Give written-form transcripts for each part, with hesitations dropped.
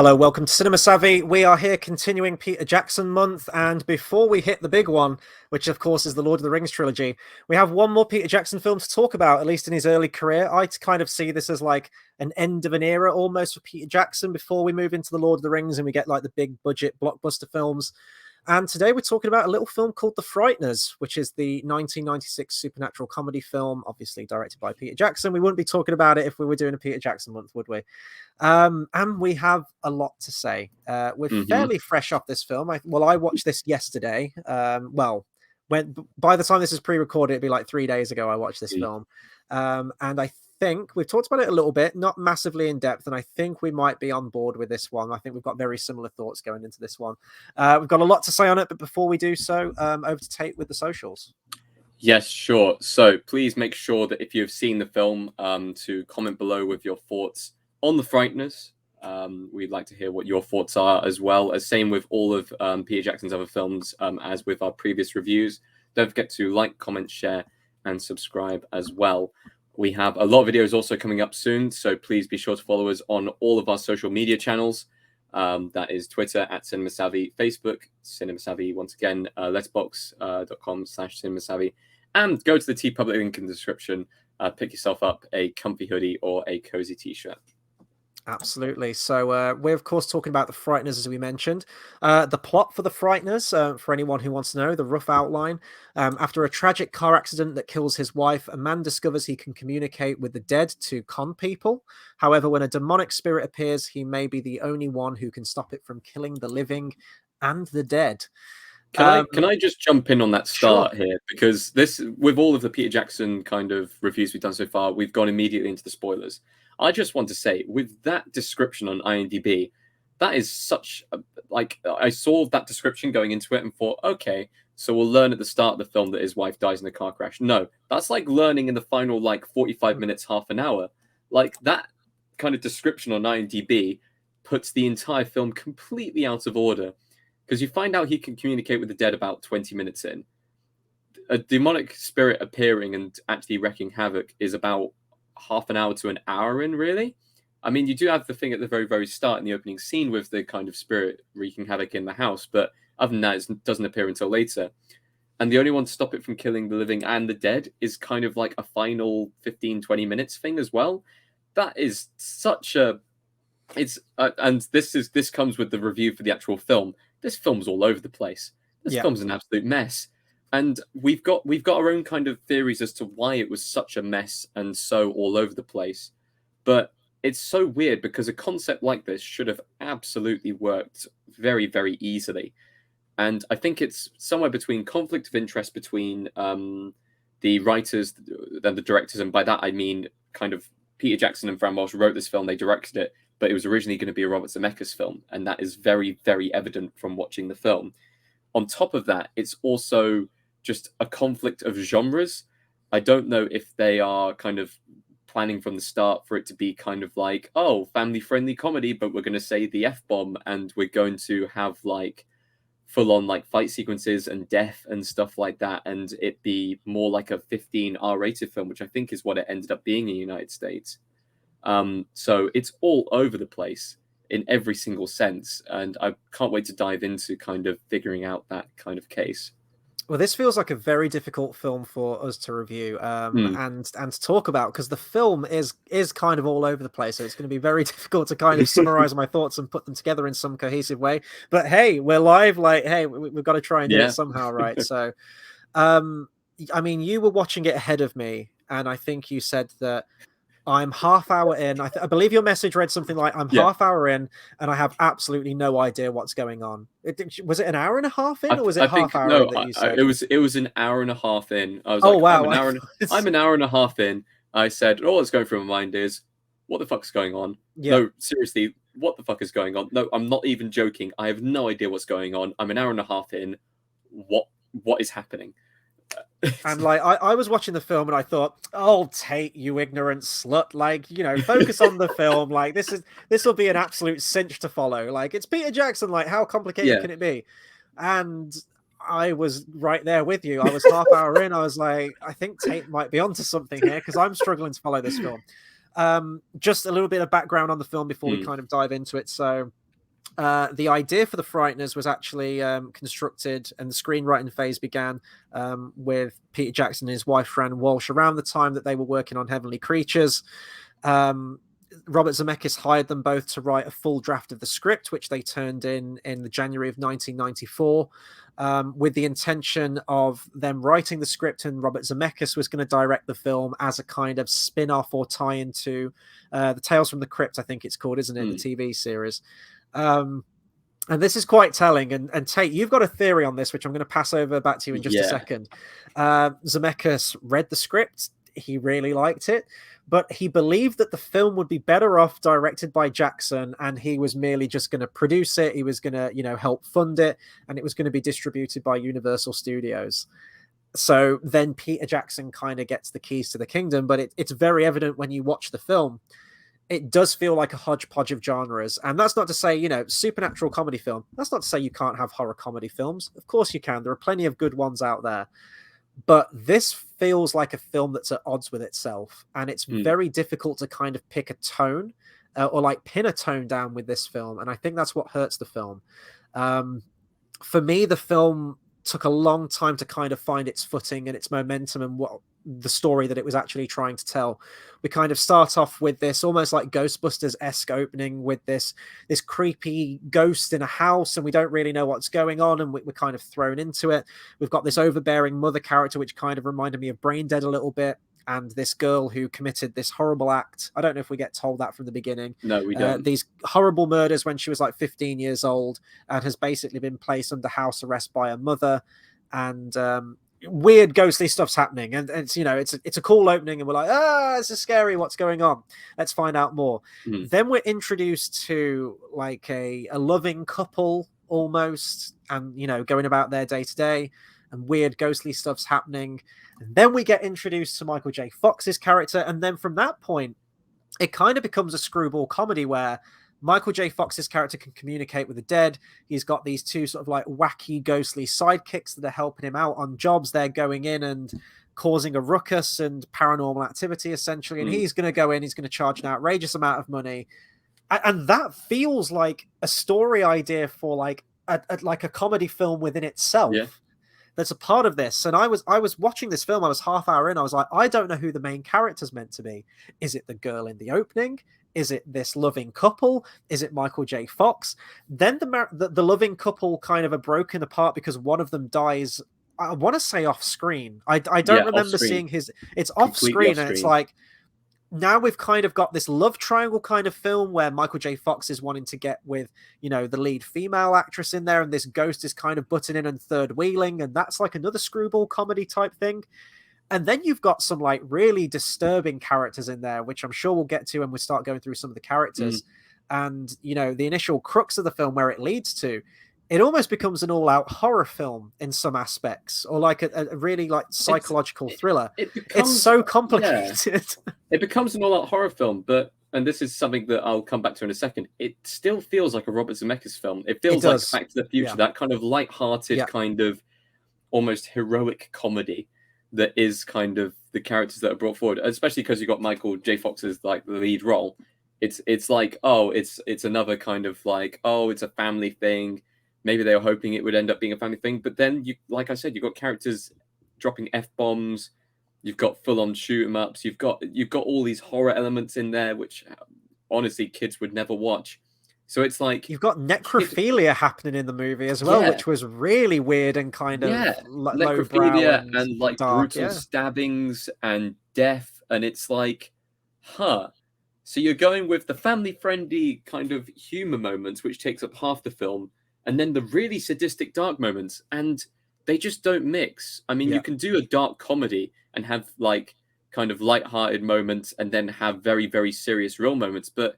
Hello, welcome to Cinema Savvy. We are here continuing Peter Jackson month, and before we hit the big one, which of course is the Lord of the Rings trilogy, we have one more Peter Jackson film to talk about, at least in his early career. I kind of see this as like an end of an era almost for Peter Jackson before we move into the Lord of the Rings and we get like the big budget blockbuster films. And today we're talking about a little film called The Frighteners, which is the 1996 supernatural comedy film, obviously directed by Peter Jackson. We wouldn't be talking about it if we were doing a Peter Jackson month, would we? And we have a lot to say. We're fairly fresh off this film. I watched this yesterday. When by the time this is pre-recorded, it'd be like 3 days ago I watched this film. And I think we've talked about it a little bit, not massively in depth, and I think we might be on board with this one. I think we've got very similar thoughts going into this one. We've got a lot to say on it, but before we do so, over to Tate with the socials. Yes, sure. So please make sure that if you've seen the film, to comment below with your thoughts on The Frighteners. We'd like to hear what your thoughts are as well. As same with all of Peter Jackson's other films, as with our previous reviews. Don't forget to like, comment, share, and subscribe as well. We have a lot of videos also coming up soon, so please be sure to follow us on all of our social media channels. That is Twitter at Cinema Savvy, Facebook, Cinema Savvy, once again, letterboxd.com/Cinema Savvy, and go to the TeePublic link in the description. Pick yourself up a comfy hoodie or a cozy t-shirt. Absolutely. So we're, of course, talking about The Frighteners, as we mentioned. The plot for The Frighteners, for anyone who wants to know, the rough outline. After a tragic car accident that kills his wife, a man discovers he can communicate with the dead to con people. However, when a demonic spirit appears, he may be the only one who can stop it from killing the living and the dead. Can I just jump in on that start Sure. here? Because this, with all of the Peter Jackson kind of reviews we've done so far, we've gone immediately into the spoilers. I just want to say, with that description on IMDb, that is such a, like, I saw that description going into it and thought, okay, so we'll learn at the start of the film that his wife dies in a car crash. No, that's like learning in the final, like, 45 minutes, half an hour. Like, that kind of description on IMDb puts the entire film completely out of order. Because you find out he can communicate with the dead about 20 minutes in. A demonic spirit appearing and actually wreaking havoc is about half an hour to an hour in, really. I mean, you do have the thing at the very, very start in the opening scene with the kind of spirit wreaking havoc in the house, but other than that, it doesn't appear until later. And the only one to stop it from killing the living and the dead is kind of like a final 15, 20 minutes thing as well. That is such a... It's and this comes with the review for the actual film. This film's all over the place. This film's an absolute mess. And we've got our own kind of theories as to why it was such a mess and so all over the place. But it's so weird because a concept like this should have absolutely worked very, very easily. And I think it's somewhere between conflict of interest between the writers and the directors. And by that, I mean kind of Peter Jackson and Fran Walsh wrote this film, they directed it, but it was originally going to be a Robert Zemeckis film. And that is very, very evident from watching the film. On top of that, it's also just a conflict of genres. I don't know if they are kind of planning from the start for it to be kind of like, oh, family-friendly comedy, but we're going to say the F-bomb and we're going to have like full-on like fight sequences and death and stuff like that, and it be more like a 15 R-rated film, which I think is what it ended up being in the United States. So it's all over the place in every single sense, and I can't wait to dive into kind of figuring out that kind of case. Well, this feels like a very difficult film for us to review and to talk about, because the film is kind of all over the place. So it's going to be very difficult to kind of summarize my thoughts and put them together in some cohesive way. But hey, we're live. Like, hey, we've got to try and do it somehow, right? So, I mean, you were watching it ahead of me, and I think you said that I'm half hour in. I believe your message read something like, I'm half hour in and I have absolutely no idea what's going on. Was it an hour and a half in, or was it half hour in that you said? It was an hour and a half in. I was oh, like, wow. I'm an hour and a half in. I said, all that's going through my mind is, what the fuck's going on? Yeah. No, seriously, what the fuck is going on? No, I'm not even joking. I have no idea what's going on. I'm an hour and a half in. What is happening? And like I was watching the film and I thought, oh, Tate, you ignorant slut, like, you know, focus on the film. Like, this will be an absolute cinch to follow. Like, it's Peter Jackson, like, how complicated can it be? And I was right there with you. I was half hour in. I was like, I think Tate might be onto something here, because I'm struggling to follow this film. Just a little bit of background on the film before we kind of dive into it. So The idea for the Frighteners was actually constructed, and the screenwriting phase began with Peter Jackson and his wife Fran Walsh around the time that they were working on Heavenly Creatures. Robert Zemeckis hired them both to write a full draft of the script, which they turned in the January of 1994, with the intention of them writing the script, and Robert Zemeckis was going to direct the film as a kind of spin-off or tie-in to the Tales from the Crypt, I think it's called, isn't it? The TV series. And this is quite telling. And Tate, you've got a theory on this, which I'm going to pass over back to you in just a second. Zemeckis read the script. He really liked it, but he believed that the film would be better off directed by Jackson, and he was merely just going to produce it. He was going to, help fund it, and it was going to be distributed by Universal Studios. So then Peter Jackson kind of gets the keys to the kingdom, but it's very evident when you watch the film. It does feel like a hodgepodge of genres. And that's not to say, supernatural comedy film. That's not to say you can't have horror comedy films. Of course you can. There are plenty of good ones out there. But this feels like a film that's at odds with itself. And it's very difficult to kind of pick a tone or like pin a tone down with this film. And I think that's what hurts the film. For me, the film took a long time to kind of find its footing and its momentum and what the story that it was actually trying to tell. We kind of start off with this almost like Ghostbusters-esque opening with this creepy ghost in a house, and we don't really know what's going on, and we're kind of thrown into it. We've got this overbearing mother character, which kind of reminded me of Brain Dead a little bit, and this girl who committed this horrible act. I don't know if we get told that from the beginning. No, we don't. These horrible murders when she was like 15 years old and has basically been placed under house arrest by her mother, and weird ghostly stuff's happening, and it's it's a cool opening, and we're like, this is scary, what's going on, let's find out more. Then we're introduced to like a loving couple almost, and going about their day to day, and weird ghostly stuff's happening. And then we get introduced to Michael J. Fox's character, and then from that point it kind of becomes a screwball comedy where Michael J. Fox's character can communicate with the dead. He's got these two sort of like wacky, ghostly sidekicks that are helping him out on jobs. They're going in and causing a ruckus and paranormal activity, essentially. And he's going to go in, he's going to charge an outrageous amount of money. And that feels like a story idea for like a comedy film within itself. Yeah. That's a part of this. And I was watching this film, I was half hour in, I was like, I don't know who the main character's meant to be. Is it the girl in the opening? Is it this loving couple? Is it Michael J. Fox? Then the loving couple kind of are broken apart because one of them dies, I want to say off screen. I don't remember seeing his... It's off screen, and it's like, now we've kind of got this love triangle kind of film where Michael J. Fox is wanting to get with, the lead female actress in there, and this ghost is kind of butting in and third wheeling, and that's like another screwball comedy type thing. And then you've got some like really disturbing characters in there, which I'm sure we'll get to when we start going through some of the characters. And, the initial crux of the film, where it leads to, it almost becomes an all-out horror film in some aspects, or like a really like psychological thriller. It's so complicated. Yeah. It becomes an all-out horror film, and this is something that I'll come back to in a second, it still feels like a Robert Zemeckis film. It feels like Back to the Future, that kind of light-hearted, kind of almost heroic comedy that is kind of the characters that are brought forward, especially because you got Michael J. Fox's like the lead role. It's like, it's another kind of like, it's a family thing. Maybe they were hoping it would end up being a family thing, but then like I said, you've got characters dropping F-bombs, you've got full-on shoot 'em ups, you've got all these horror elements in there, which honestly kids would never watch. So it's like you've got necrophilia happening in the movie as well, which was really weird and kind of necrophilia and like dark, brutal stabbings and death, and it's like, so you're going with the family-friendly kind of humor moments, which takes up half the film, and then the really sadistic dark moments, and they just don't mix. I mean, you can do a dark comedy and have like kind of light-hearted moments, and then have very, very serious real moments, but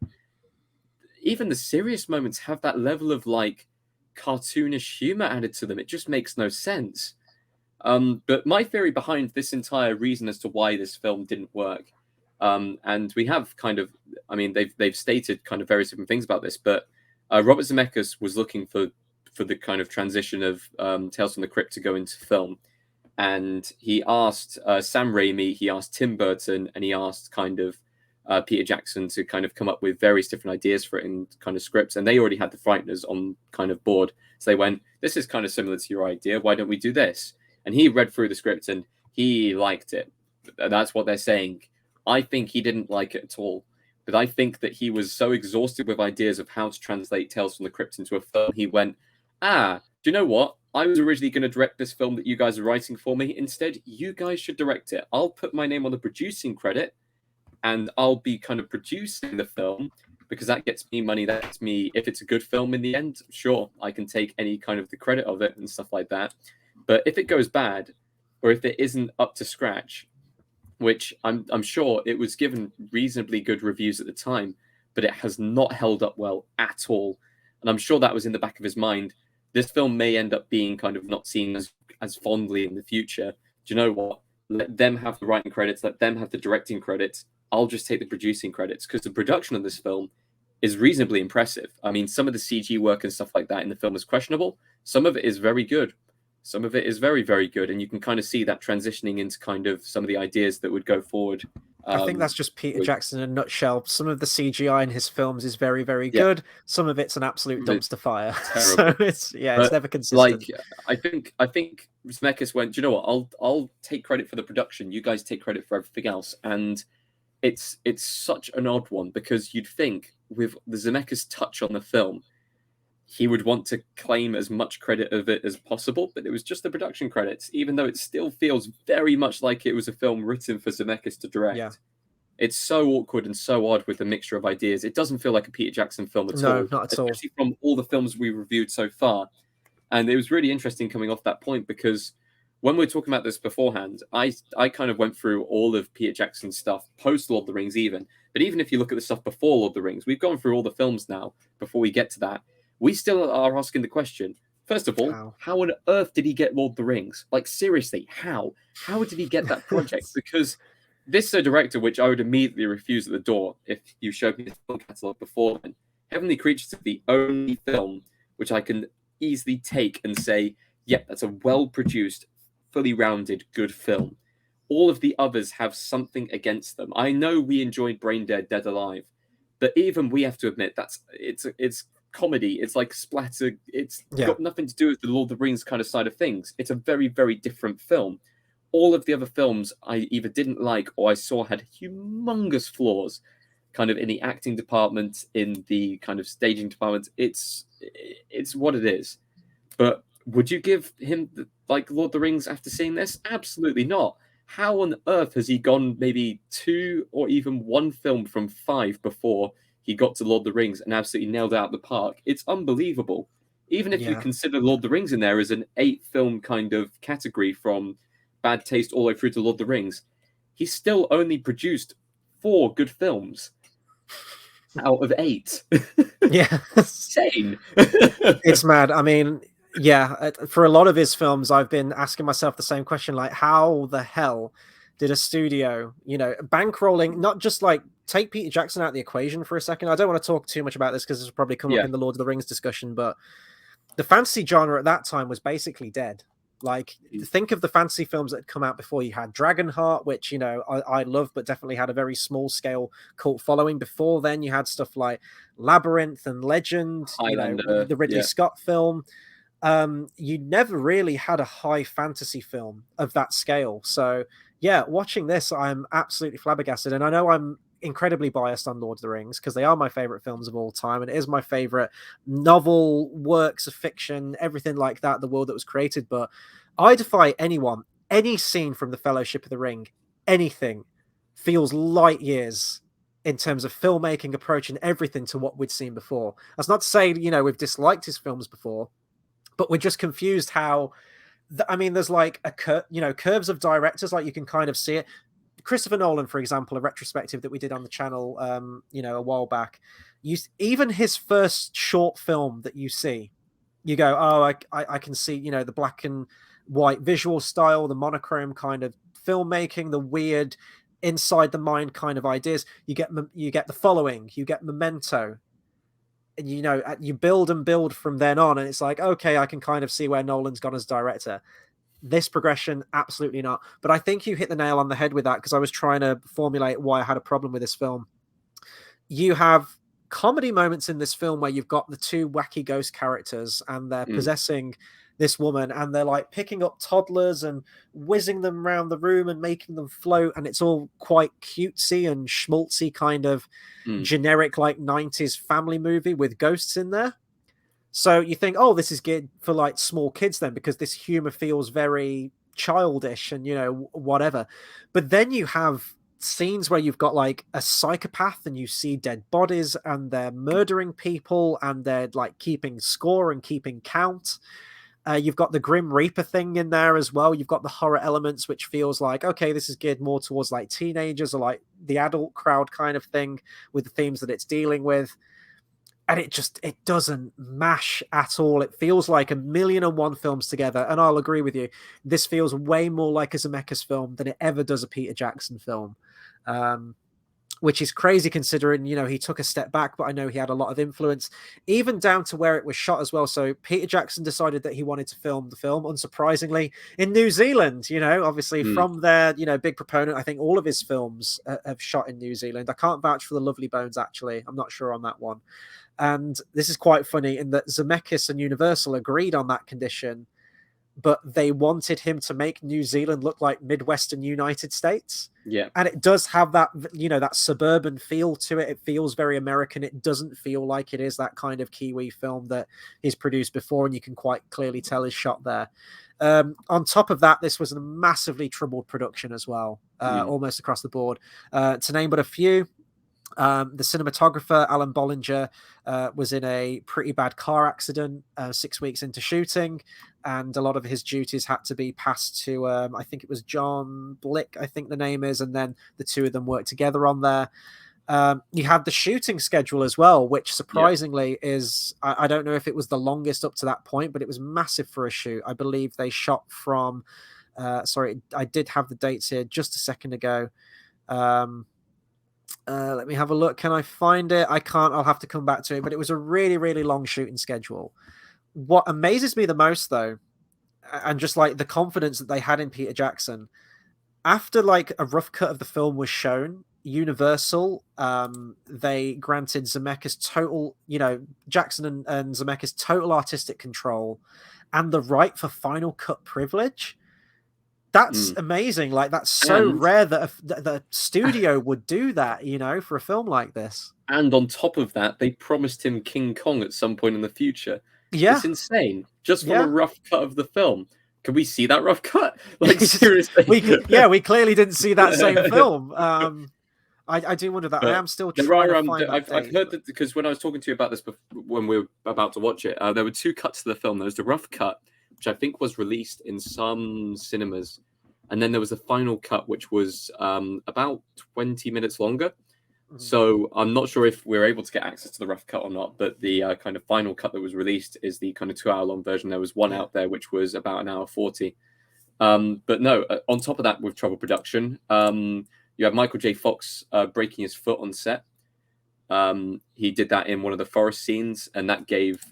even the serious moments have that level of like cartoonish humor added to them. It just makes no sense. But my theory behind this entire reason as to why this film didn't work, and we have kind of, I mean, they've stated kind of various different things about this, but Robert Zemeckis was looking for the kind of transition of Tales from the Crypt to go into film, and he asked Sam Raimi, he asked Tim Burton, and he asked kind of Peter Jackson to kind of come up with various different ideas for it in kind of scripts, and they already had the Frighteners on kind of board. So they went, "This is kind of similar to your idea. Why don't we do this?" And he read through the script and he liked it. That's what they're saying. I think he didn't like it at all, but I think that he was so exhausted with ideas of how to translate Tales from the Crypt into a film, he went, do you know what? I was originally going to direct this film that you guys are writing for me. Instead, you guys should direct it. I'll put my name on the producing credit, and I'll be kind of producing the film because that gets me money. That gets me, if it's a good film in the end, sure, I can take any kind of the credit of it and stuff like that. But if it goes bad, or if it isn't up to scratch, which I'm sure it was given reasonably good reviews at the time, but it has not held up well at all. And I'm sure that was in the back of his mind. This film may end up being kind of not seen as fondly in the future. Do you know what? Let them have the writing credits, let them have the directing credits. I'll just take the producing credits, because the production of this film is reasonably impressive. I mean, some of the CG work and stuff like that in the film is questionable. Some of it is very good. Some of it is very, very good. And you can kind of see that transitioning into kind of some of the ideas that would go forward. I think that's just Peter Jackson in a nutshell. Some of the CGI in his films is very, very Yeah. good. Some of it's an absolute dumpster fire. Terrible. So it's never consistent. Like, I think Zemeckis went, "Do you know what? I'll take credit for the production. You guys take credit for everything else." And it's such an odd one, because you'd think with the Zemeckis touch on the film, he would want to claim as much credit of it as possible, but it was just the production credits, even though it still feels very much like it was a film written for Zemeckis to direct. Yeah. It's so awkward and so odd with the mixture of ideas. It doesn't feel like a Peter Jackson film at all. No, not at all. Especially from all the films we reviewed so far. And it was really interesting coming off that point, because when we were talking about this beforehand, I kind of went through all of Peter Jackson's stuff, post Lord of the Rings even. But even if you look at the stuff before Lord of the Rings, we've gone through all the films now before we get to that. We still are asking the question, first of all, how on earth did he get Lord of the Rings? Like, seriously, how? How did he get that project? Because this is a director which I would immediately refuse at the door if you showed me the film catalogue before then. Heavenly Creatures is the only film which I can easily take and say, yep, that's a well-produced, fully rounded, good film. All of the others have something against them. I know we enjoyed Brain Dead, Dead Alive, but even we have to admit it's comedy. It's like splatter. It's got nothing to do with the Lord of the Rings kind of side of things. It's a very, very different film. All of the other films I either didn't like or I saw had humongous flaws, kind of in the acting department, in the kind of staging department. It's what it is. But would you give him like Lord of the Rings after seeing this? Absolutely not. How on earth has he gone maybe 2 or even 1 film from 5 before he got to Lord of the Rings and absolutely nailed out the park? It's unbelievable. Even if you consider Lord of the Rings in there as an 8-film kind of category, from bad taste all the way through to Lord of the Rings, he's still only produced 4 good films out of 8. Yeah. Insane. It's mad. I mean, yeah, for a lot of his films, I've been asking myself the same question, like, how the hell did a studio, bankrolling, not just like, take Peter Jackson out of the equation for a second. I don't want to talk too much about this because this will probably come up in the Lord of the Rings discussion, but the fantasy genre at that time was basically dead. Like, think of the fantasy films that had come out before. You had Dragonheart, which, I love, but definitely had a very small scale cult following. Before then, you had stuff like Labyrinth and Legend, the Ridley Scott film. You never really had a high fantasy film of that scale. So, yeah, watching this, I'm absolutely flabbergasted. And I know I'm incredibly biased on Lord of the Rings because they are my favorite films of all time, and it is my favorite novel, works of fiction, everything like that, the world that was created. But I defy anyone, any scene from the Fellowship of the Ring, anything feels light years in terms of filmmaking approach and everything to what we'd seen before. That's not to say, we've disliked his films before, but we're just confused how, I mean, there's like curves of directors, like you can kind of see it. Christopher Nolan, for example, a retrospective that we did on the channel, a while back, even his first short film that you see, you go, oh, I can see, the black and white visual style, the monochrome kind of filmmaking, the weird inside the mind kind of ideas. You get The Following, you get Memento, and you build and build from then on, and it's like, okay, I can kind of see where Nolan's gone as director. This progression, absolutely not. But I think you hit the nail on the head with that, because I was trying to formulate why I had a problem with this film. You have comedy moments in this film where you've got the two wacky ghost characters and they're Mm, possessing this woman, and they're like picking up toddlers and whizzing them around the room and making them float, and it's all quite cutesy and schmaltzy, kind of mm, generic like 90s family movie with ghosts in there. So you think, oh, this is good for like small kids then, because this humor feels very childish and, whatever. But then you have scenes where you've got like a psychopath and you see dead bodies and they're murdering people and they're like keeping score and keeping count. You've got the Grim Reaper thing in there as well. You've got the horror elements, which feels like, okay, this is geared more towards like teenagers or like the adult crowd kind of thing with the themes that it's dealing with. And it doesn't mash at all. It feels like a million and one films together. And I'll agree with you. This feels way more like a Zemeckis film than it ever does a Peter Jackson film. Which is crazy considering, he took a step back, but I know he had a lot of influence, even down to where it was shot as well. So Peter Jackson decided that he wanted to film the film, unsurprisingly, in New Zealand, obviously mm. from there, big proponent. I think all of his films have shot in New Zealand. I can't vouch for the Lovely Bones, actually. I'm not sure on that one. And this is quite funny in that Zemeckis and Universal agreed on that condition, but they wanted him to make New Zealand look like Midwestern United States. Yeah. And it does have that, that suburban feel to it. It feels very American. It doesn't feel like it is that kind of Kiwi film that he's produced before, and you can quite clearly tell is shot there. On top of that, this was a massively troubled production as well, almost across the board. To name but a few, the cinematographer, Alan Bollinger, was in a pretty bad car accident 6 weeks into shooting, and a lot of his duties had to be passed to, I think it was John Blick, I think the name is, and then the two of them worked together on there. You had the shooting schedule as well, which surprisingly is, I don't know if it was the longest up to that point, but it was massive for a shoot. I believe they shot from, sorry, I did have the dates here just a second ago. Let me have a look. Can I find it? I can't. I'll have to come back to it. But it was a really, really long shooting schedule. What amazes me the most, though, and just like the confidence that they had in Peter Jackson, after like a rough cut of the film was shown, Universal, they granted Zemeckis total, Jackson and Zemeckis total artistic control and the right for final cut privilege. That's amazing. Like, that's so rare that the studio would do that, for a film like this. And on top of that, they promised him King Kong at some point in the future. Yeah. It's insane. Just from a rough cut of the film. Can we see that rough cut? Like, seriously. we clearly didn't see that same film. I do wonder that. But I am still trying to find that I've heard that, because when I was talking to you about this when we were about to watch it, there were two cuts to the film. There was the rough cut, which I think was released in some cinemas. And then there was the final cut, which was about 20 minutes longer. Mm-hmm. So I'm not sure if we're able to get access to the rough cut or not, but the kind of final cut that was released is the kind of 2-hour long version. There was one out there, which was about an hour 40. But no, on top of that, with trouble production, you have Michael J. Fox breaking his foot on set. He did that in one of the forest scenes, and that gave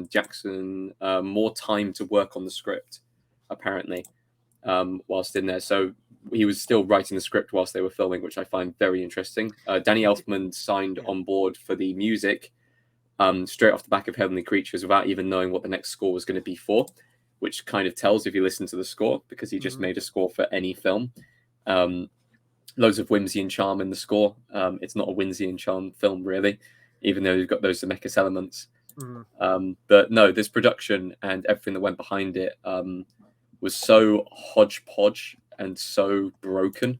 Jackson more time to work on the script, apparently, whilst in there. So he was still writing the script whilst they were filming, which I find very interesting. Danny Elfman signed on board for the music straight off the back of Heavenly Creatures without even knowing what the next score was going to be for, which kind of tells if you listen to the score, because he just made a score for any film. Loads of whimsy and charm in the score. It's not a whimsy and charm film, really, even though you've got those Zemeckis elements. But no, this production and everything that went behind it was so hodgepodge and so broken.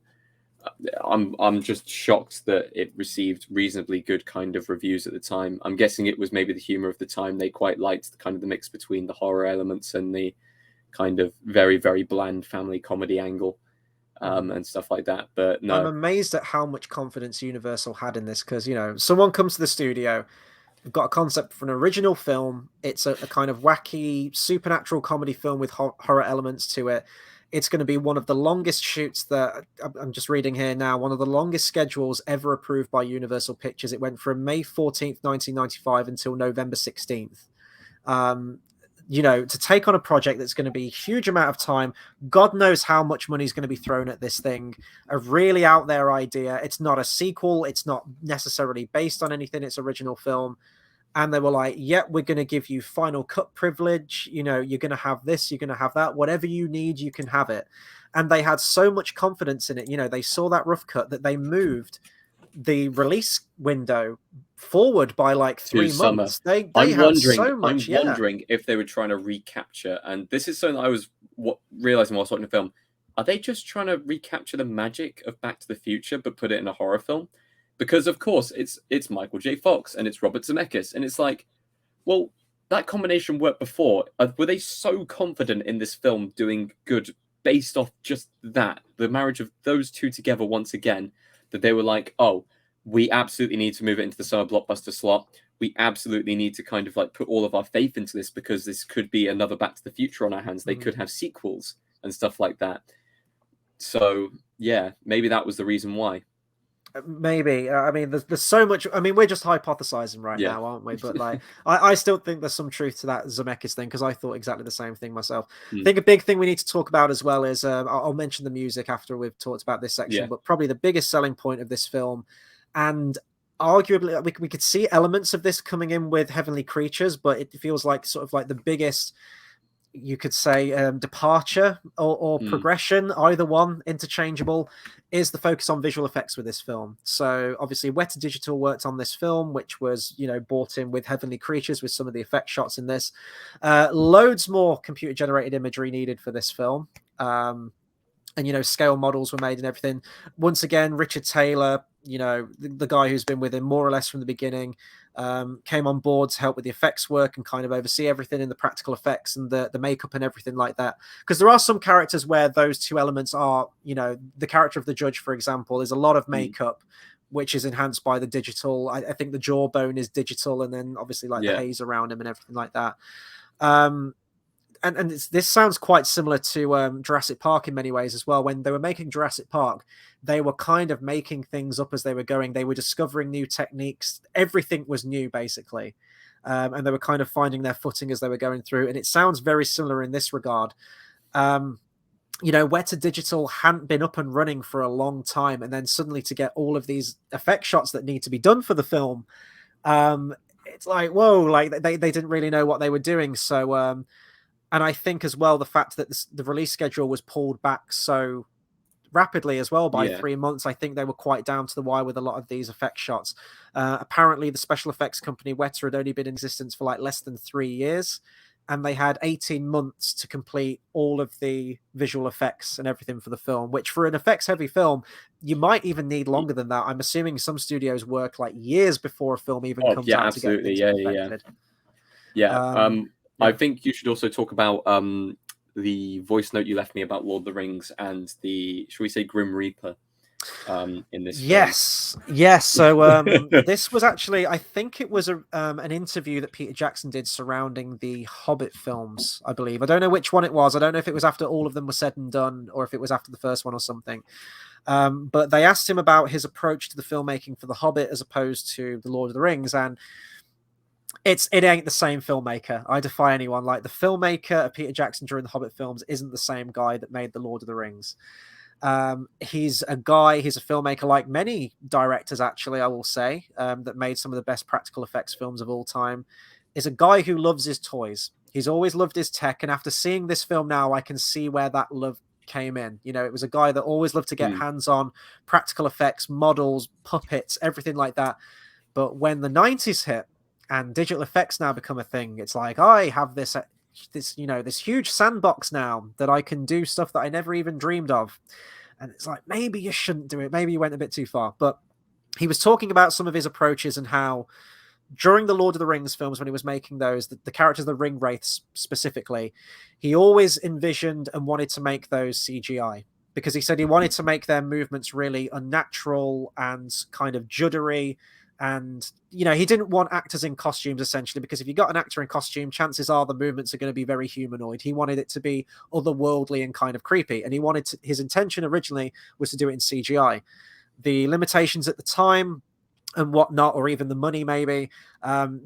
I'm just shocked that it received reasonably good kind of reviews at the time. I'm guessing it was maybe the humor of the time. They quite liked the kind of the mix between the horror elements and the kind of very, very bland family comedy angle. And stuff like that. But no, I'm amazed at how much confidence Universal had in this, because someone comes to the studio, we've got a concept for an original film. It's a kind of wacky supernatural comedy film with horror elements to it. It's going to be one of the longest shoots that I'm just reading here now, one of the longest schedules ever approved by Universal Pictures. It went from May 14th, 1995 until November 16th. to take on a project that's going to be a huge amount of time. God knows how much money is going to be thrown at this thing. A really out there idea. It's not a sequel. It's not necessarily based on anything. It's original film. And they were like, yeah, we're going to give you final cut privilege. You're going to have this, you're going to have that. Whatever you need, you can have it. And they had so much confidence in it. They saw that rough cut that they moved the release window forward by like 3 months. They had so much. I'm wondering if they were trying to recapture, and this is something I was realizing while I was watching the film. Are they just trying to recapture the magic of Back to the Future, but put it in a horror film? Because of course it's Michael J. Fox and it's Robert Zemeckis, and it's like, well, that combination worked before. Were they so confident in this film doing good based off just that, the marriage of those two together once again, that they were like, oh, we absolutely need to move it into the summer blockbuster slot. We absolutely need to kind of like put all of our faith into this because this could be another Back to the Future on our hands. They could have sequels and stuff like that. So yeah, maybe that was the reason why. Maybe. I mean, there's so much. I mean, we're just hypothesizing right now, aren't we? But like, I still think there's some truth to that Zemeckis thing, because I thought exactly the same thing myself. I think a big thing we need to talk about as well is I'll mention the music after we've talked about this section, but probably the biggest selling point of this film, and arguably we could see elements of this coming in with Heavenly Creatures, but it feels like sort of like the biggest, you could say, departure or progression, either one, interchangeable, is the focus on visual effects with this film. So obviously Weta Digital worked on this film, which was, bought in with Heavenly Creatures with some of the effect shots in this. Loads more computer generated imagery needed for this film. And, scale models were made and everything. Once again, Richard Taylor, the guy who's been with him more or less from the beginning, came on board to help with the effects work and kind of oversee everything in the practical effects and the makeup and everything like that. Because there are some characters where those two elements are, the character of the judge, for example, is a lot of makeup, which is enhanced by the digital. I think the jawbone is digital, and then obviously like the haze around him and everything like that. And this sounds quite similar to Jurassic Park in many ways as well. When they were making Jurassic Park, they were kind of making things up as they were going. They were discovering new techniques. Everything was new, basically. And they were kind of finding their footing as they were going through. And it sounds very similar in this regard. Weta Digital hadn't been up and running for a long time. And then suddenly to get all of these effect shots that need to be done for the film, it's like, whoa, like they didn't really know what they were doing. So, and I think as well, the fact that the release schedule was pulled back so rapidly as well by 3 months, I think they were quite down to the wire with a lot of these effect shots. Apparently, the special effects company Weta had only been in existence for like less than 3 years, and they had 18 months to complete all of the visual effects and everything for the film, which for an effects-heavy film, you might even need longer than that. I'm assuming some studios work like years before a film even comes out absolutely. to get things perfected. I think you should also talk about the voice note you left me about Lord of the Rings and the, shall we say, Grim Reaper in this film. Yes. So this was actually, I think it was an interview that Peter Jackson did surrounding the Hobbit films, I believe. I don't know which one it was. I don't know if it was after all of them were said and done or if it was after the first one or something. But they asked him about his approach to the filmmaking for the Hobbit as opposed to the Lord of the Rings, and it ain't the same filmmaker. I defy anyone. Like, the filmmaker of Peter Jackson during the Hobbit films isn't the same guy that made the Lord of the Rings. He's a filmmaker like many directors, actually, I will say, that made some of the best practical effects films of all time. Is a guy who loves his toys. He's always loved his tech, and after seeing this film now, I can see where that love came in. It was a guy that always loved to get hands-on practical effects, models, puppets, everything like that. But when the 90s hit, and digital effects now become a thing, it's like, I have this huge sandbox now that I can do stuff that I never even dreamed of. And it's like, maybe you shouldn't do it. Maybe you went a bit too far. But he was talking about some of his approaches and how during the Lord of the Rings films, when he was making those, the characters of the ring wraiths specifically, he always envisioned and wanted to make those CGI, because he said he wanted to make their movements really unnatural and kind of juddery. And, he didn't want actors in costumes, essentially, because if you got an actor in costume, chances are the movements are going to be very humanoid. He wanted it to be otherworldly and kind of creepy. And his intention originally was to do it in CGI. The limitations at the time and whatnot, or even the money maybe,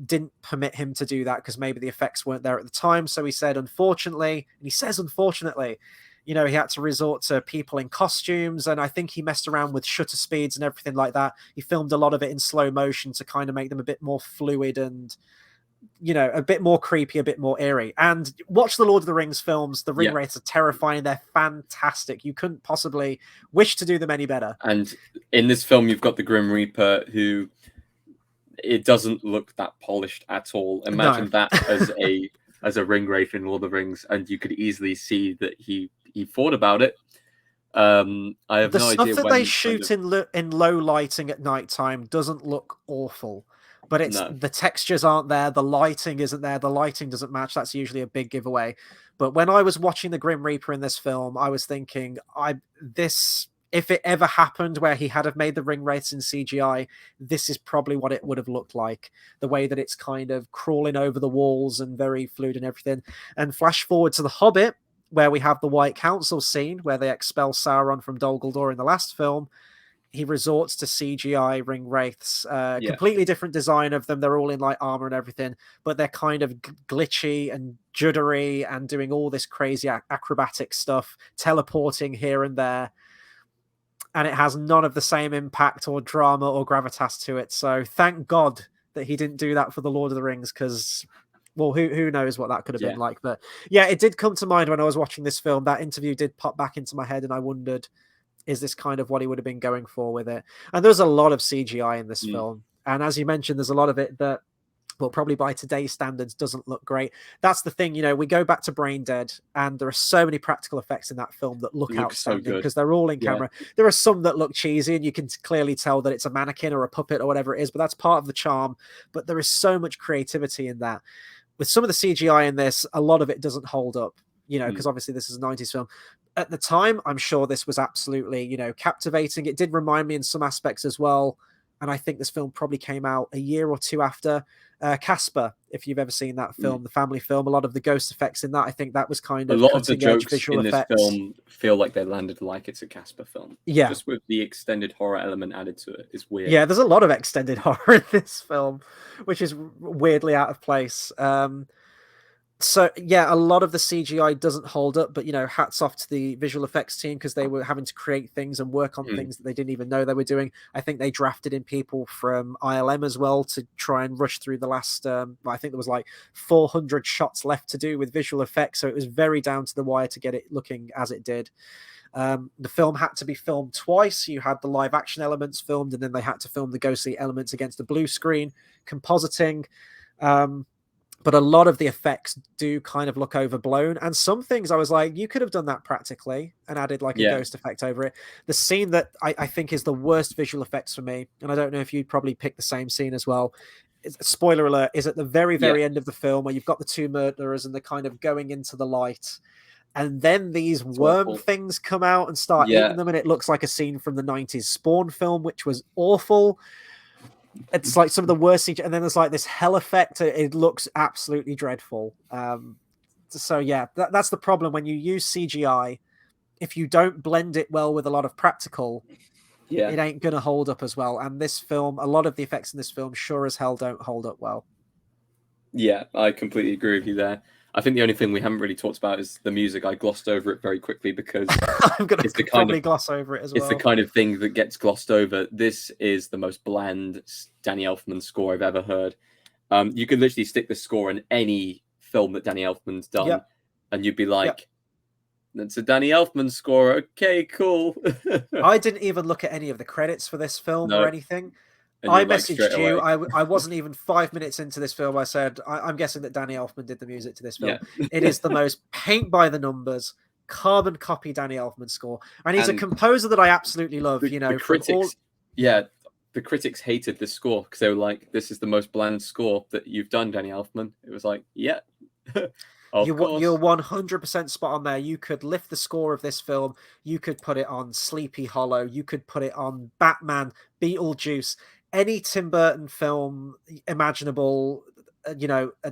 didn't permit him to do that because maybe the effects weren't there at the time. So he said, unfortunately, and he says, unfortunately, he had to resort to people in costumes. And I think he messed around with shutter speeds and everything like that. He filmed a lot of it in slow motion to kind of make them a bit more fluid and, a bit more creepy, a bit more eerie. And watch the Lord of the Rings films. The ring wraiths are terrifying. They're fantastic. You couldn't possibly wish to do them any better. And in this film, you've got the Grim Reaper, who it doesn't look that polished at all. Imagine that as a ring wraith in Lord of the Rings, and you could easily see that he thought about it. I have the no stuff idea that when they shoot in low lighting at nighttime doesn't look awful, but the textures aren't there, the lighting isn't there, the lighting doesn't match. That's usually a big giveaway. But when I was watching the Grim Reaper in this film, I was thinking, if it ever happened where he had have made the ring wraiths in CGI, this is probably what it would have looked like. The way that it's kind of crawling over the walls and very fluid and everything. And flash forward to The Hobbit, where we have the White Council scene where they expel Sauron from Dol Guldur in the last film. He resorts to CGI ring wraiths, completely different design of them. They're all in like armor and everything, but they're kind of glitchy and juddery and doing all this crazy acrobatic stuff, teleporting here and there. And it has none of the same impact or drama or gravitas to it. So thank God that he didn't do that for the Lord of the Rings, because, well, who knows what that could have been like. But yeah, it did come to mind when I was watching this film. That interview did pop back into my head, and I wondered, is this kind of what he would have been going for with it? And there's a lot of CGI in this film. And as you mentioned, there's a lot of it that, well, probably by today's standards doesn't look great. That's the thing, we go back to Brain Dead, and there are so many practical effects in that film that look outstanding because they're all in camera. There are some that look cheesy, and you can clearly tell that it's a mannequin or a puppet or whatever it is, but that's part of the charm. But there is so much creativity in that. With some of the CGI in this, a lot of it doesn't hold up, because obviously this is a 90s film. At the time, I'm sure this was absolutely, captivating. It did remind me in some aspects as well. And I think this film probably came out a year or two after Casper, if you've ever seen that film, the family film. A lot of the ghost effects in that, I think that was kind of a lot of the jokes visual in this film feel like they landed like it's a Casper film. Yeah. Just with the extended horror element added to it. It's weird. Yeah, there's a lot of extended horror in this film, which is weirdly out of place. So yeah, a lot of the CGI doesn't hold up, but hats off to the visual effects team, because they were having to create things and work on things that they didn't even know they were doing. I think they drafted in people from ILM as well to try and rush through the last, I think there was like 400 shots left to do with visual effects. So it was very down to the wire to get it looking as it did. The film had to be filmed twice. You had the live action elements filmed, and then they had to film the ghostly elements against the blue screen, compositing. But a lot of the effects do kind of look overblown. And some things I was like, you could have done that practically and added like a ghost effect over it. The scene that I think is the worst visual effects for me, and I don't know if you'd probably pick the same scene as well, spoiler alert, is at the very, very end of the film, where you've got the two murderers and they're kind of going into the light. And then these worm things come out and start eating them. And it looks like a scene from the 90s Spawn film, which was awful. It's like some of the worst CGI, and then there's like this hell effect. It looks absolutely dreadful. So yeah, that's the problem when you use CGI. If you don't blend it well with a lot of practical, it ain't gonna hold up as well. And this film, a lot of the effects in this film sure as hell don't hold up well. Yeah, I completely agree with you there. I think the only thing we haven't really talked about is the music. I glossed over it very quickly because I'm going to probably gloss over it as well. It's the kind of thing that gets glossed over. This is the most bland Danny Elfman score I've ever heard. You could literally stick the score in any film that Danny Elfman's done, and you'd be like, that's a Danny Elfman score. Okay, cool. I didn't even look at any of the credits for this film or anything. I messaged you. I wasn't even 5 minutes into this film. I said, I'm guessing that Danny Elfman did the music to this film. It is the most paint by the numbers, carbon copy Danny Elfman score. And he's a composer that I absolutely love. The critics, the critics hated this score because they were like, this is the most bland score that you've done, Danny Elfman. It was like, you're 100% spot on there. You could lift the score of this film. You could put it on Sleepy Hollow. You could put it on Batman, Beetlejuice, any Tim Burton film imaginable,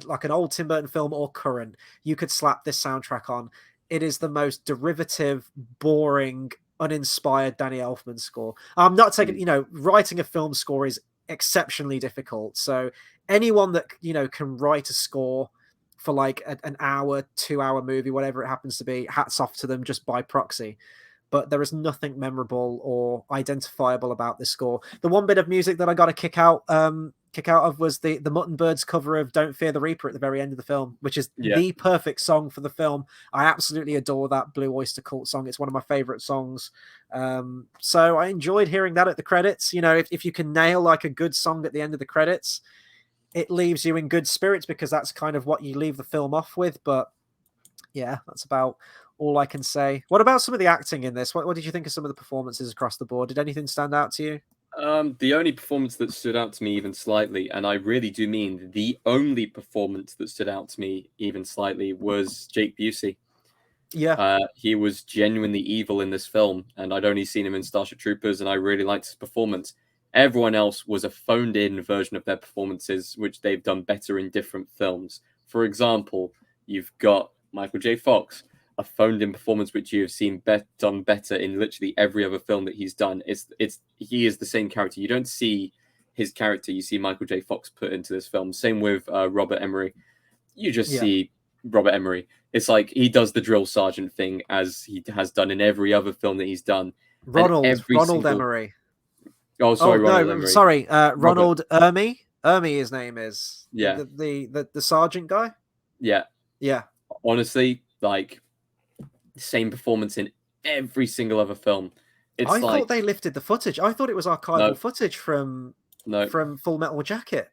like an old Tim Burton film or current. You could slap this soundtrack on. It is the most derivative, boring, uninspired Danny Elfman score. I'm not taking, writing a film score is exceptionally difficult. So anyone that can write a score for like an hour, 2 hour movie, whatever it happens to be, hats off to them just by proxy. But there is nothing memorable or identifiable about this score. The one bit of music that I got a kick out of was the Mutton Birds cover of "Don't Fear the Reaper" at the very end of the film, which is the perfect song for the film. I absolutely adore that Blue Oyster Cult song. It's one of my favorite songs. So I enjoyed hearing that at the credits. If you can nail like a good song at the end of the credits, it leaves you in good spirits, because that's kind of what you leave the film off with. But yeah, that's about all I can say. What about some of the acting in this? What did you think of some of the performances across the board? Did anything stand out to you? The only performance that stood out to me even slightly, and I really do mean the only performance that stood out to me even slightly, was Jake Busey. Yeah. He was genuinely evil in this film, and I'd only seen him in Starship Troopers, and I really liked his performance. Everyone else was a phoned-in version of their performances, which they've done better in different films. For example, you've got Michael J. Fox, a phoned-in performance which you have seen done better in literally every other film that he's done. He is the same character. You don't see his character; you see Michael J. Fox put into this film. Same with Robert Emery. You just see Robert Emery. It's like he does the drill sergeant thing as he has done in every other film that he's done. Ronald Emery. Oh, sorry, Ronald no, Emery. sorry, Ronald Ermy. Ermy, his name is. Yeah. The sergeant guy. Yeah. Yeah. Honestly, like, same performance in every single other film. I thought they lifted the footage. I thought it was archival footage from Full Metal Jacket.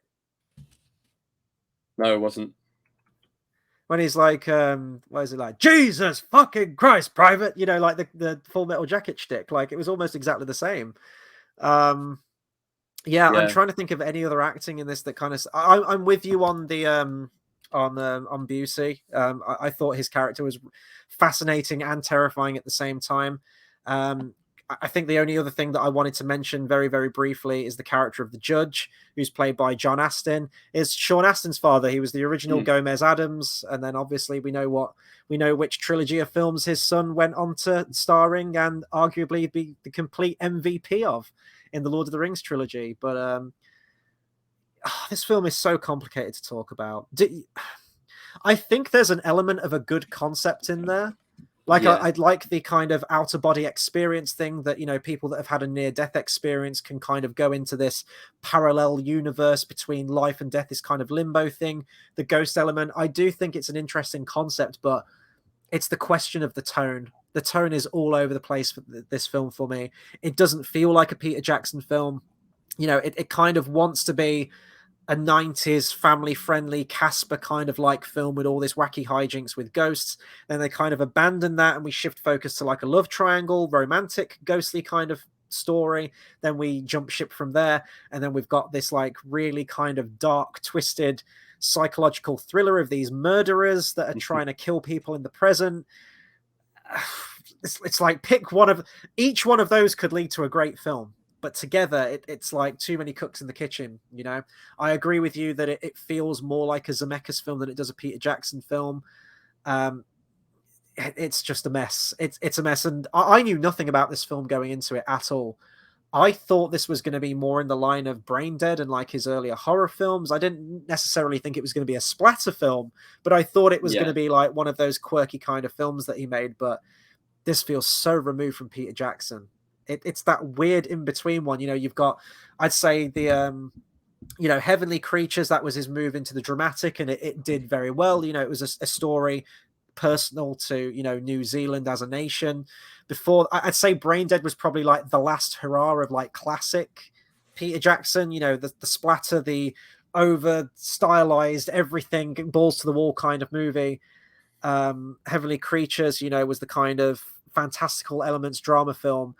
No, it wasn't. When he's like, what is it like? Jesus fucking Christ, Private! Like the Full Metal Jacket shtick. Like, it was almost exactly the same. I'm trying to think of any other acting in this that kind of. I'm with you on the on Busey. I thought his character was fascinating and terrifying at the same time. I think the only other thing that I wanted to mention very, very briefly is the character of the judge, who's played by John Astin. Is Sean Astin's father. He was the original Gomez Adams, and then obviously we know which trilogy of films his son went on to starring and arguably be the complete MVP of in the Lord of the Rings trilogy. But this film is so complicated to talk about. I think there's an element of a good concept in there. Like, I'd like the kind of outer body experience thing that, people that have had a near death experience can kind of go into this parallel universe between life and death, this kind of limbo thing. The ghost element, I do think it's an interesting concept, but it's the question of the tone. The tone is all over the place for this film for me. It doesn't feel like a Peter Jackson film. It kind of wants to be a 90s family-friendly Casper kind of like film with all this wacky hijinks with ghosts. Then they kind of abandon that and we shift focus to like a love triangle, romantic, ghostly kind of story. Then we jump ship from there, and then we've got this like really kind of dark, twisted psychological thriller of these murderers that are trying to kill people in the present. It's like pick one of each one of those could lead to a great film. But together, it's like too many cooks in the kitchen, I agree with you that it feels more like a Zemeckis film than it does a Peter Jackson film. It's just a mess. It's a mess. And I knew nothing about this film going into it at all. I thought this was going to be more in the line of Brain Dead and like his earlier horror films. I didn't necessarily think it was going to be a splatter film, but I thought it was going to be like one of those quirky kind of films that he made. But this feels so removed from Peter Jackson. It's that weird in-between one. You've got, I'd say the, Heavenly Creatures, that was his move into the dramatic, and it did very well. It was a story personal to, New Zealand as a nation. Before, I'd say Brain Dead was probably like the last hurrah of like classic Peter Jackson, the splatter, the over stylized everything, balls to the wall kind of movie. Heavenly Creatures, was the kind of fantastical elements drama film.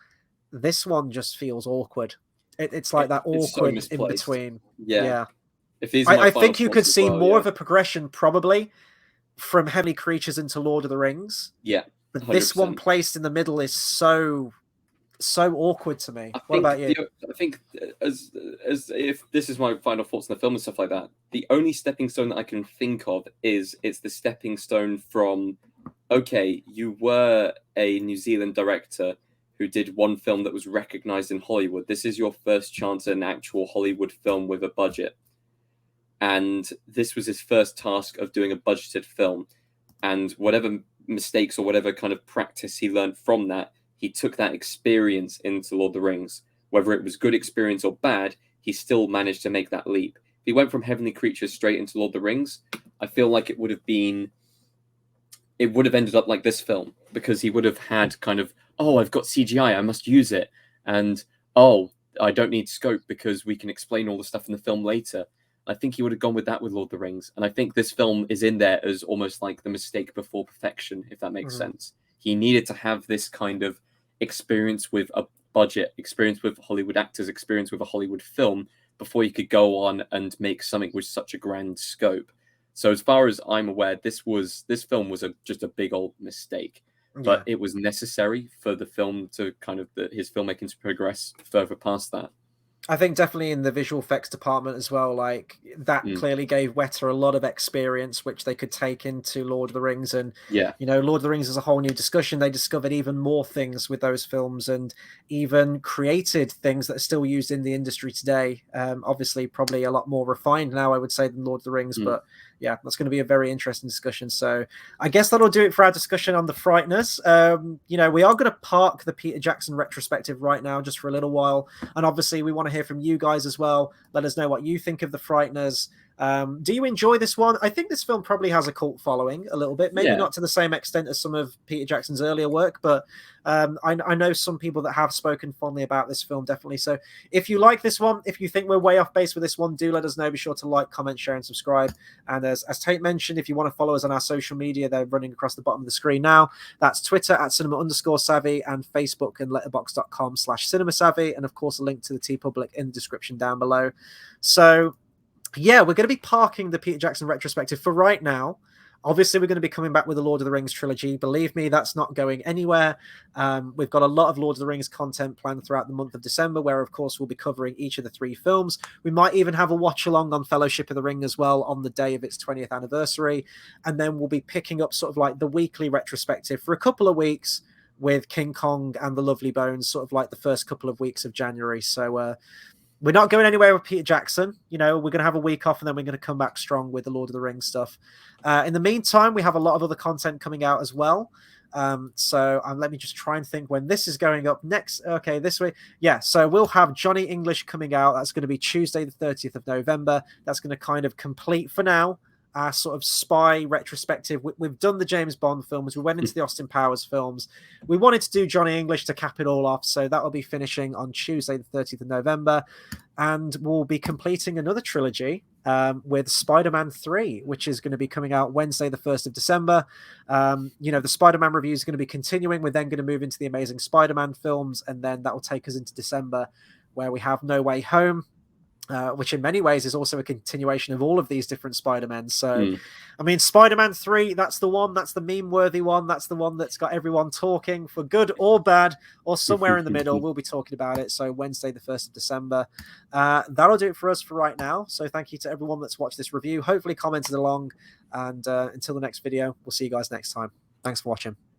This one just feels awkward. It's like that awkward so in between. Yeah. If these I think you could see more of a progression probably from Heavenly Creatures into Lord of the Rings. Yeah. 100%. But this one placed in the middle is so awkward to me. What about you? I think as if this is my final thoughts on the film and stuff like that, the only stepping stone that I can think of is it's the stepping stone from, okay, you were a New Zealand director, who did one film that was recognized in Hollywood. This is your first chance at an actual Hollywood film with a budget. And this was his first task of doing a budgeted film. And whatever mistakes or whatever kind of practice he learned from that, he took that experience into Lord of the Rings. Whether it was good experience or bad, he still managed to make that leap. If he went from Heavenly Creatures straight into Lord of the Rings, I feel like it would have ended up like this film, because he would have had kind of, oh, I've got CGI, I must use it. And, oh, I don't need scope because we can explain all the stuff in the film later. I think he would have gone with that with Lord of the Rings. And I think this film is in there as almost like the mistake before perfection, if that makes sense. He needed to have this kind of experience with a budget, experience with Hollywood actors, experience with a Hollywood film before he could go on and make something with such a grand scope. So as far as I'm aware, this film was just a big old mistake. But it was necessary for the film to kind of his filmmaking to progress further past that. I think definitely in the visual effects department as well, like that clearly gave Weta a lot of experience, which they could take into Lord of the Rings. And, you know, Lord of the Rings is a whole new discussion. They discovered even more things with those films and even created things that are still used in the industry today. Obviously, probably a lot more refined now, I would say, than Lord of the Rings. But yeah, that's going to be a very interesting discussion. So I guess that'll do it for our discussion on the Frighteners. You know, we are going to park the Peter Jackson retrospective right now just for a little while. And obviously, we want to hear from you guys as well. Let us know what you think of the Frighteners. Do you enjoy this one? I think this film probably has a cult following a little bit, maybe not to the same extent as some of Peter Jackson's earlier work, but I know some people that have spoken fondly about this film, definitely. So if you like this one, if you think we're way off base with this one, do let us know. Be sure to like, comment, share, and subscribe. And as Tate mentioned, if you want to follow us on our social media, they're running across the bottom of the screen now. That's Twitter at cinema_savvy and Facebook and letterboxd.com/cinemasavvy. And of course, a link to the TeePublic in the description down below. So yeah, we're going to be parking the Peter Jackson retrospective for right now. Obviously, we're going to be coming back with the Lord of the Rings trilogy. Believe me, that's not going anywhere. We've got a lot of Lord of the Rings content planned throughout the month of December, where, of course, we'll be covering each of the 3 films. We might even have a watch-along on Fellowship of the Ring as well on the day of its 20th anniversary. And then we'll be picking up sort of like the weekly retrospective for a couple of weeks with King Kong and the Lovely Bones, sort of like the first couple of weeks of January. So, we're not going anywhere with Peter Jackson. You know, we're going to have a week off and then we're going to come back strong with the Lord of the Rings stuff. In the meantime, we have a lot of other content coming out as well. So let me just try and think when this is going up next. Okay, this week. Yeah, so we'll have Johnny English coming out. That's going to be Tuesday, the 30th of November. That's going to kind of complete for now our sort of spy retrospective. We've done the James Bond films. We went into the Austin Powers films. We wanted to do Johnny English to cap it all off. So that will be finishing on Tuesday, the 30th of November. And we'll be completing another trilogy with Spider-Man 3, which is going to be coming out Wednesday, the 1st of December. You know, the Spider-Man review is going to be continuing. We're then going to move into the Amazing Spider-Man films. And then that will take us into December, where we have No Way Home, which in many ways is also a continuation of all of these different Spider-Men. So, I mean, Spider-Man 3, that's the one, that's the meme-worthy one, that's the one that's got everyone talking for good or bad, or somewhere in the middle. We'll be talking about it. So Wednesday, the 1st of December. That'll do it for us for right now. So thank you to everyone that's watched this review, hopefully commented along, and until the next video, we'll see you guys next time. Thanks for watching.